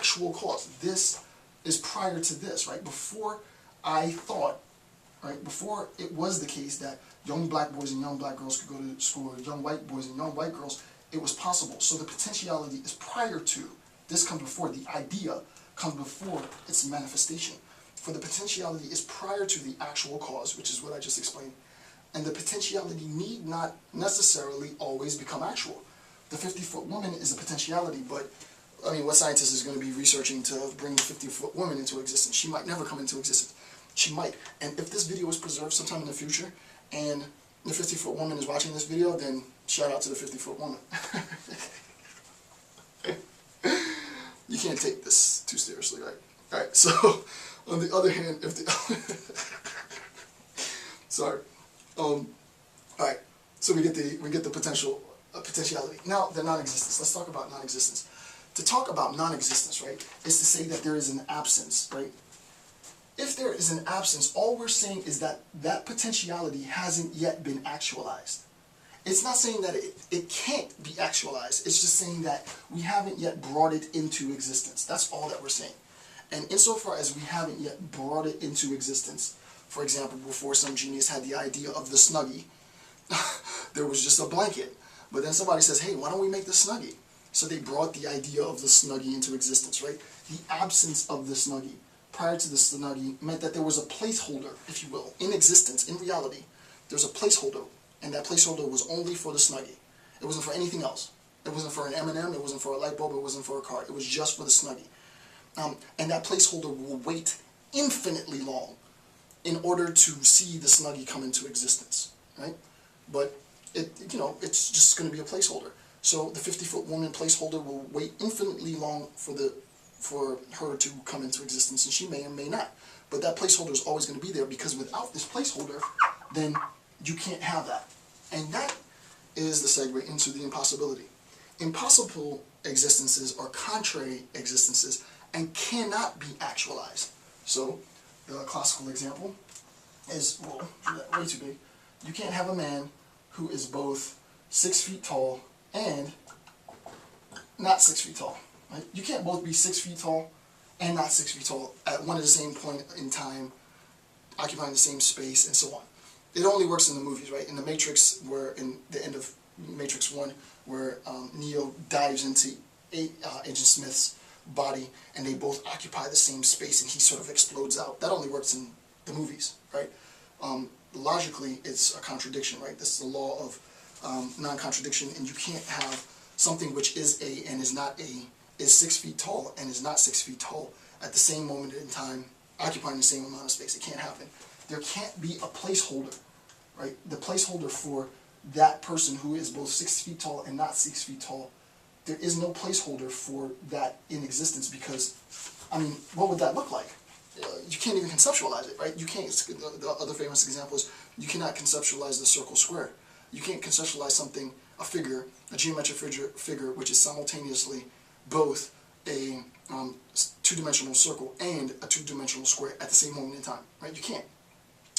actual cause. This is prior to this, right? Before I thought, right, before it was the case that young black boys and young black girls could go to school, or young white boys and young white girls, it was possible. So the potentiality is prior to, this comes before, the idea comes before its manifestation. For the potentiality is prior to the actual cause, which is what I just explained. And the potentiality need not necessarily always become actual. The 50-foot woman is a potentiality, but I mean, what scientist is going to be researching to bring the 50-foot woman into existence? She might never come into existence. She might. And if this video is preserved sometime in the future, and the 50-foot woman is watching this video, then shout out to the 50-foot woman. You can't take this too seriously, right? Alright, so on the other hand, if the sorry. Alright, so we get the potentiality. Now the non-existence. Let's talk about non-existence. To talk about non-existence, right, is to say that there is an absence, right? If there is an absence, all we're saying is that that potentiality hasn't yet been actualized. It's not saying that it can't be actualized. It's just saying that we haven't yet brought it into existence. That's all that we're saying. And insofar as we haven't yet brought it into existence, for example, before some genius had the idea of the Snuggie, there was just a blanket. But then somebody says, hey, why don't we make the Snuggie? So they brought the idea of the Snuggie into existence, right? The absence of the Snuggie prior to the Snuggie meant that there was a placeholder, if you will, in existence, in reality. There's a placeholder, and that placeholder was only for the Snuggie. It wasn't for anything else. It wasn't for an M&M, it wasn't for a light bulb, it wasn't for a car. It was just for the Snuggie. And that placeholder will wait infinitely long in order to see the Snuggie come into existence, right? But it's just going to be a placeholder. So the 50-foot woman placeholder will wait infinitely long for her to come into existence, and she may or may not. But that placeholder is always going to be there, because without this placeholder, then you can't have that. And that is the segue into the impossibility. Impossible existences are contrary existences and cannot be actualized. So the classical example is, well, way too big. You can't have a man who is both 6 feet tall and not 6 feet tall. Right? You can't both be 6 feet tall and not 6 feet tall at one and the same point in time, occupying the same space, and so on. It only works in the movies, right? In the Matrix, where in the end of Matrix 1, where Neo dives into Agent Smith's body, and they both occupy the same space, and he sort of explodes out. That only works in the movies, right? Logically, it's a contradiction, right? This is the law of non-contradiction, and you can't have something which is A and is not A, is 6 feet tall and is not 6 feet tall at the same moment in time, occupying the same amount of space. It can't happen. There can't be a placeholder, right? The placeholder for that person who is both 6 feet tall and not 6 feet tall, there is no placeholder for that in existence, because, I mean, what would that look like? You can't even conceptualize it, right? You can't. The other famous example is you cannot conceptualize the circle square. You can't conceptualize something, a figure, a geometric figure, which is simultaneously both a two-dimensional circle and a two-dimensional square at the same moment in time, right? You can't.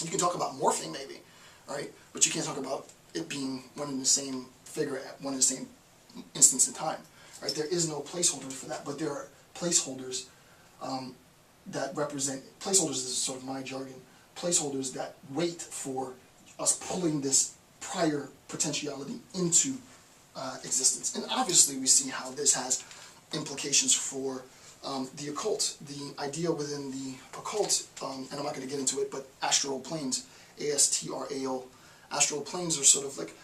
You can talk about morphing maybe, right? But you can't talk about it being one and the same figure at one and the same instance in time, right? There is no placeholder for that, but there are placeholders that represent, placeholders is sort of my jargon, placeholders that wait for us pulling this prior potentiality into existence. And obviously we see how this has implications for the occult. The idea within the occult, and I'm not going to get into it, but astral planes, A-S-T-R-A-L, astral planes are sort of like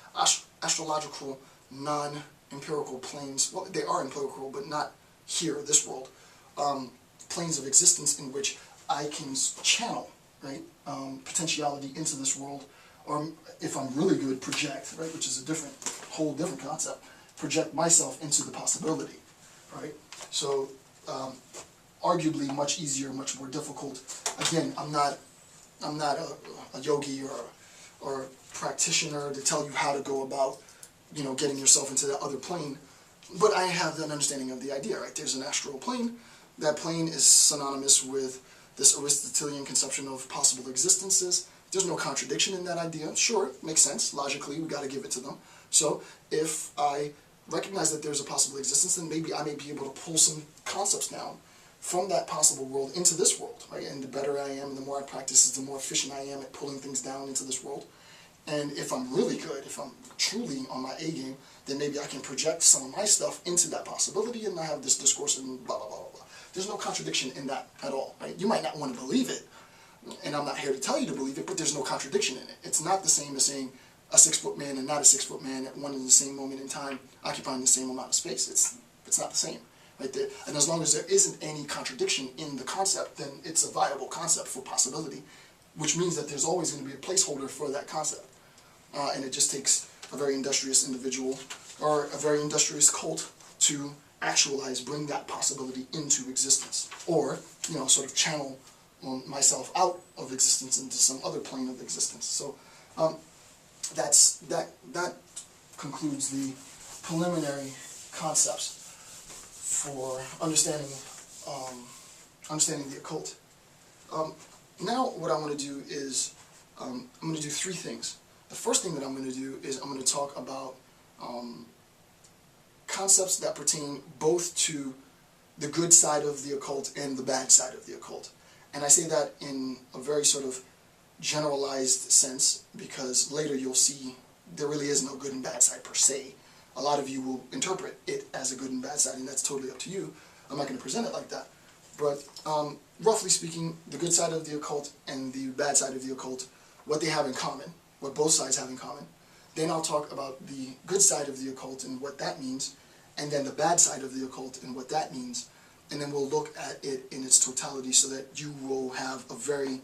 astrological, non-empirical planes. Well, they are empirical, but not here, this world. Planes of existence in which I can channel, right, potentiality into this world, or if I'm really good, project, right, which is a whole different concept, project myself into the possibility, right? So, arguably much easier, much more difficult. Again, I'm not a yogi or practitioner to tell you how to go about, getting yourself into that other plane, but I have an understanding of the idea, right? There's an astral plane. That plane is synonymous with this Aristotelian conception of possible existences. There's no contradiction in that idea. Sure, it makes sense. Logically, we got to give it to them. So if I recognize that there's a possible existence, then maybe I may be able to pull some concepts down from that possible world into this world, right? And the better I am and the more I practice, the more efficient I am at pulling things down into this world. And if I'm really good, if I'm truly on my A game, then maybe I can project some of my stuff into that possibility and I have this discourse and blah, blah, blah, blah, blah. There's no contradiction in that at all, right? You might not want to believe it, and I'm not here to tell you to believe it, but there's no contradiction in it. It's not the same as saying a 6-foot man and not a 6-foot man at one and the same moment in time occupying the same amount of space. It's not the same, right there. And as long as there isn't any contradiction in the concept, then it's a viable concept for possibility, which means that there's always going to be a placeholder for that concept. And it just takes a very industrious individual or a very industrious cult to actualize, bring that possibility into existence, or, you know, sort of channel myself out of existence into some other plane of existence. So that concludes the preliminary concepts for understanding the occult. Now what I want to do is I'm going to do 3 things. The first thing that I'm going to do is I'm going to talk about concepts that pertain both to the good side of the occult and the bad side of the occult. And I say that in a very sort of generalized sense, because later you'll see there really is no good and bad side per se. A lot of you will interpret it as a good and bad side, and that's totally up to you. I'm not going to present it like that. But roughly speaking, the good side of the occult and the bad side of the occult, what they have in common, what both sides have in common. Then I'll talk about the good side of the occult and what that means, and then the bad side of the occult and what that means. And then we'll look at it in its totality so that you will have a very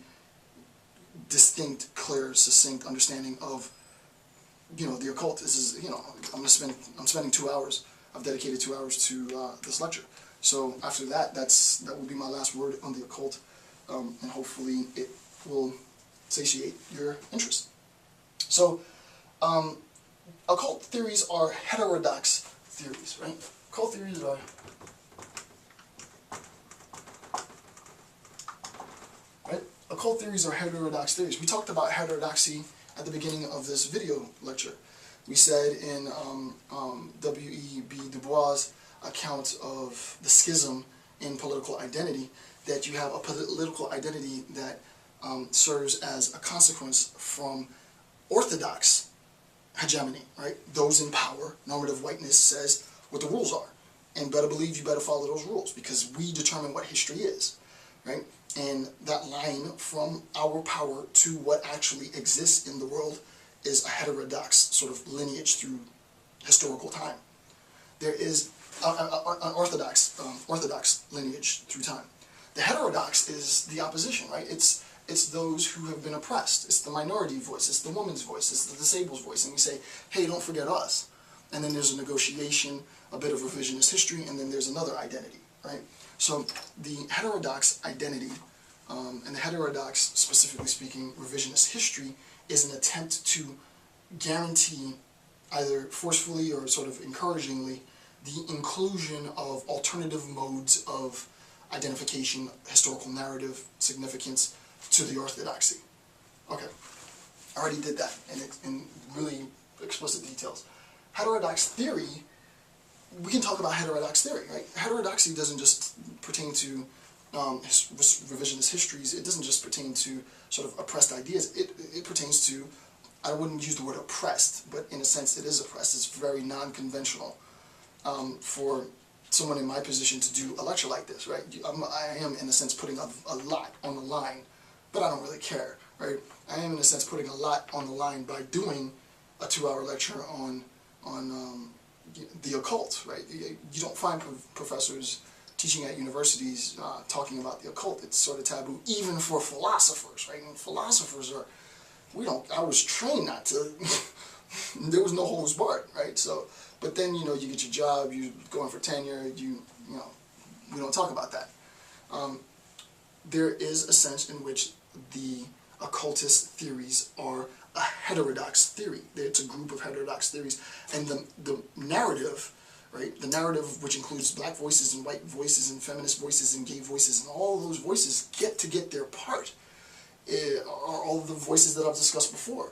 distinct, clear, succinct understanding of, you know, the occult. This is, you know, I'm spending 2 hours. I've dedicated 2 hours to this lecture. So after that, that will be my last word on the occult, and hopefully it will satiate your interest. So, occult theories are heterodox theories, right? Occult theories are occult theories are heterodox theories. We talked about heterodoxy at the beginning of this video lecture. We said in W.E.B. Du Bois' account of the schism in political identity that you have a political identity that serves as a consequence from orthodox hegemony, right? Those in power, normative whiteness says what the rules are. And better believe you better follow those rules because we determine what history is, right? And that line from our power to what actually exists in the world is a heterodox sort of lineage through historical time. There is an orthodox lineage through time. The heterodox is the opposition, right? It's those who have been oppressed. It's the minority voice. It's the woman's voice. It's the disabled voice. And we say, hey, don't forget us. And then there's a negotiation, a bit of revisionist history, and then there's another identity, right? So the heterodox identity, and the heterodox, specifically speaking, revisionist history, is an attempt to guarantee, either forcefully or sort of encouragingly, the inclusion of alternative modes of identification, historical narrative, significance to the orthodoxy. Okay, I already did that in really explicit details. Heterodox theory, we can talk about heterodox theory, right? Heterodoxy doesn't just pertain to revisionist histories. It doesn't just pertain to sort of oppressed ideas. It pertains to, I wouldn't use the word oppressed, but in a sense it is oppressed. It's very non-conventional for someone in my position to do a lecture like this, right? I am, in a sense, putting a lot on the line, but I don't really care, right? I am, in a sense, putting a lot on the line by doing a 2-hour lecture on the occult, right? You don't find professors teaching at universities talking about the occult. It's sort of taboo, even for philosophers, right? And philosophers are, I was trained not to, there was no holds barred, right? So, but then, you know, you get your job, you go in for tenure, you know, we don't talk about that. There is a sense in which the occultist theories are a heterodox theory. It's a group of heterodox theories, and the narrative, right? The narrative, which includes black voices and white voices and feminist voices and gay voices, and all those voices get their part, are all the voices that I've discussed before.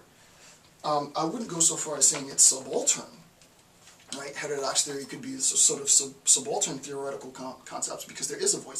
I wouldn't go so far as saying it's subaltern, right? Heterodox theory could be sort of subaltern theoretical concepts because there is a voice.